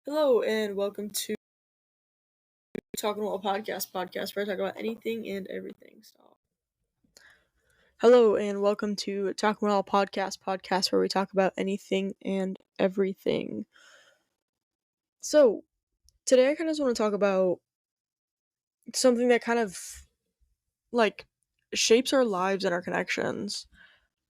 Hello and welcome to Talking About podcast where I talk about anything and everything. Stop. Hello and welcome to Talking About podcast where we talk about anything and everything. So today I kind of just want to talk about something that kind of like shapes our lives and our connections.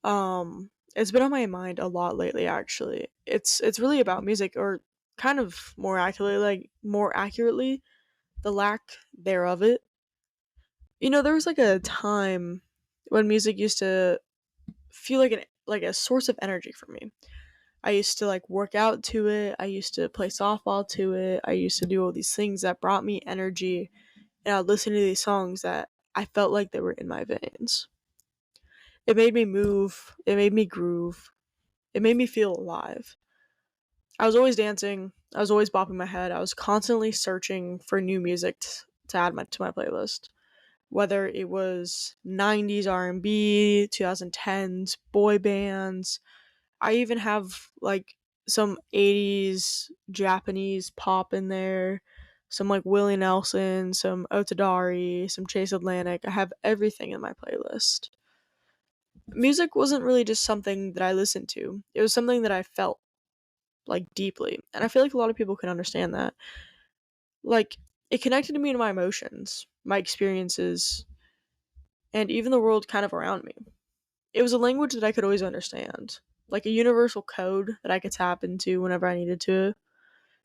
It's been on my mind a lot lately. Actually, it's really about music, or kind of more accurately, the lack thereof it. There was like a time when music used to feel like a source of energy for me. I used to like work out to it. I used to play softball to it. I used to do all these things that brought me energy, and I'd listen to these songs that I felt like they were in my veins. It made me move. It made me groove. It made me feel alive. I was always dancing. I was always bopping my head. I was constantly searching for new music to add to my playlist, whether it was 90s R&B, 2010s boy bands. I even have like some 80s Japanese pop in there, some like Willie Nelson, some Otadari, some Chase Atlantic. I have everything in my playlist. Music wasn't really just something that I listened to. It was something that I felt like deeply. And I feel like a lot of people can understand that. Like it connected me to my emotions, my experiences, and even the world kind of around me. It was a language that I could always understand, like a universal code that I could tap into whenever I needed to,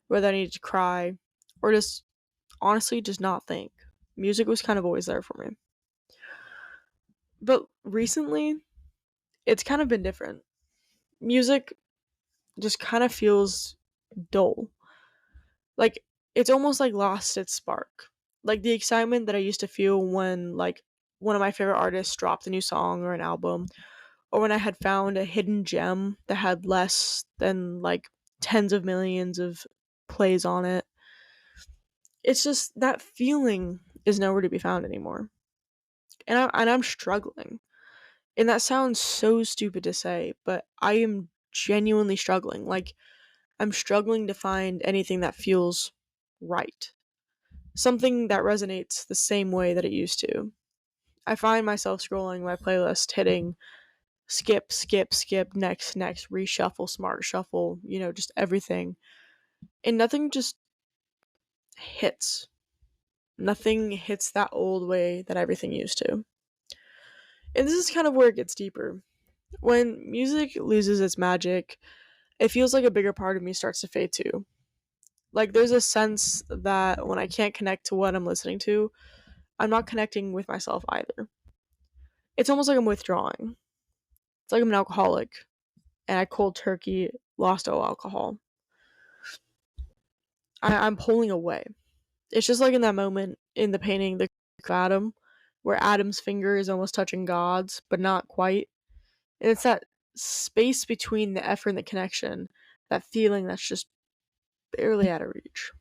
whether I needed to cry or just honestly just not think. Music was kind of always there for me. But recently, it's kind of been different. Music just kind of feels dull. Like it's almost like lost its spark. Like the excitement that I used to feel when like one of my favorite artists dropped a new song or an album, or when I had found a hidden gem that had less than like tens of millions of plays on it. It's just that feeling is nowhere to be found anymore. And I'm struggling. And that sounds so stupid to say, but I am genuinely struggling. Like I'm struggling to find anything that feels right. Something that resonates the same way that it used to. I find myself scrolling my playlist hitting skip, skip, skip, next, reshuffle, smart shuffle, just everything. And nothing just hits. Nothing hits that old way that everything used to. And this is kind of where it gets deeper. When music loses its magic, it feels like a bigger part of me starts to fade too. Like there's a sense that when I can't connect to what I'm listening to, I'm not connecting with myself either. It's almost like I'm withdrawing. It's like I'm an alcoholic and I cold turkey lost all alcohol. I'm pulling away. It's just like in that moment in the painting, the Adam, where Adam's finger is almost touching God's, but not quite. And it's that space between the effort and the connection, that feeling that's just barely out of reach.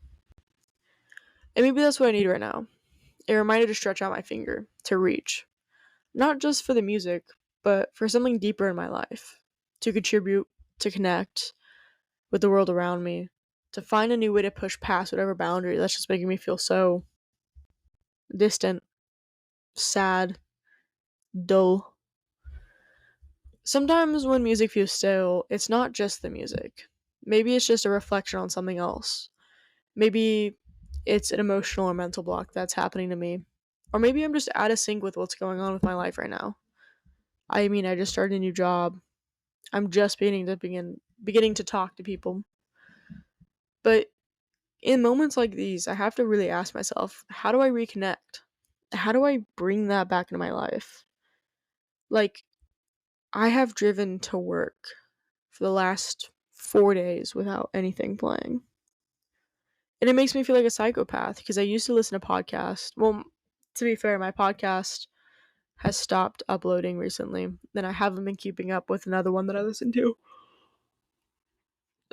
And maybe that's what I need right now. A reminder to stretch out my finger, to reach. Not just for the music, but for something deeper in my life. To contribute, to connect with the world around me. To find a new way to push past whatever boundary that's just making me feel so distant, sad, dull. Sometimes when music feels stale, it's not just the music. Maybe it's just a reflection on something else. Maybe it's an emotional or mental block that's happening to me. Or maybe I'm just out of sync with what's going on with my life right now. I mean, I just started a new job. I'm just beginning to talk to people. But in moments like these, I have to really ask myself, how do I reconnect? How do I bring that back into my life? Like, I have driven to work for the last 4 days without anything playing. And it makes me feel like a psychopath because I used to listen to podcasts. Well, to be fair, my podcast has stopped uploading recently, and I haven't been keeping up with another one that I listen to.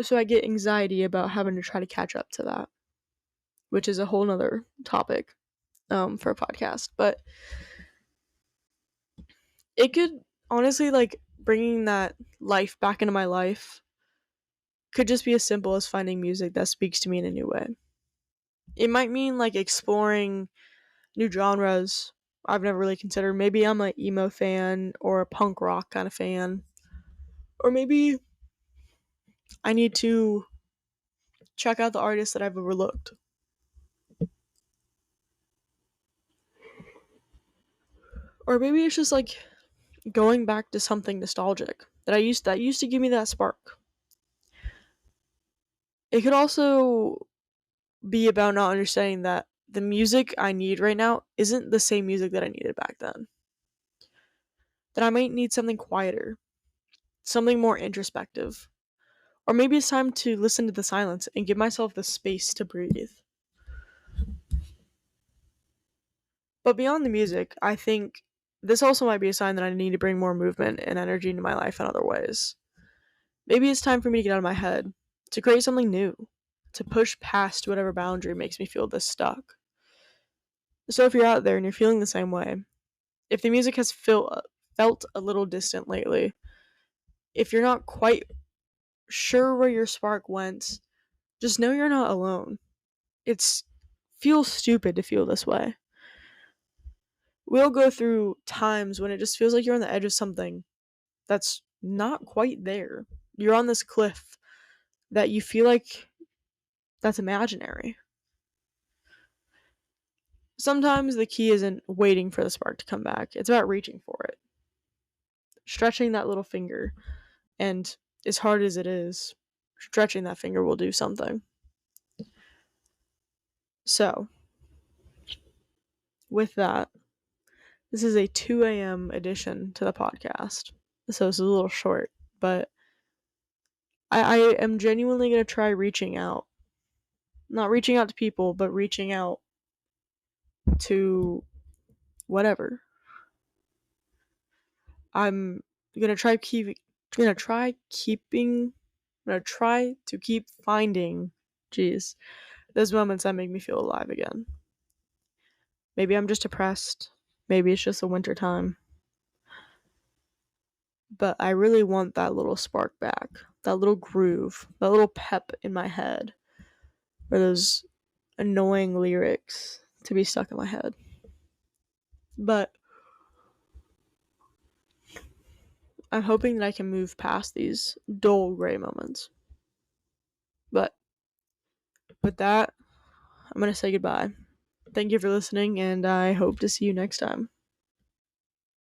So I get anxiety about having to try to catch up to that, which is a whole nother topic for a podcast. But it could honestly, like, bringing that life back into my life could just be as simple as finding music that speaks to me in a new way. It might mean like exploring new genres I've never really considered. Maybe I'm an emo fan or a punk rock kind of fan. Or maybe I need to check out the artists that I've overlooked. Or maybe it's just like going back to something nostalgic that used to give me that spark. It could also be about not understanding that the music I need right now isn't the same music that I needed back then. That I might need something quieter, something more introspective. Or maybe it's time to listen to the silence and give myself the space to breathe. But beyond the music, I think this also might be a sign that I need to bring more movement and energy into my life in other ways. Maybe it's time for me to get out of my head, to create something new, to push past whatever boundary makes me feel this stuck. So if you're out there and you're feeling the same way, if the music has felt a little distant lately, if you're not quite sure where your spark went, just know you're not alone. It feels stupid to feel this way. We'll go through times when it just feels like you're on the edge of something that's not quite there. You're on this cliff that you feel like that's imaginary. Sometimes the key isn't waiting for the spark to come back. It's about reaching for it. Stretching that little finger. And as hard as it is, stretching that finger will do something. So, with that, this is a 2 a.m. edition to the podcast. So it's a little short, but I am genuinely going to try reaching out. Not reaching out to people, but reaching out to whatever. I'm gonna try to keep finding those moments that make me feel alive again. Maybe I'm just depressed. Maybe it's just the winter time. But I really want that little spark back, that little groove, that little pep in my head, or those annoying lyrics to be stuck in my head. But I'm hoping that I can move past these dull gray moments. But with that, I'm going to say goodbye. Thank you for listening, and I hope to see you next time.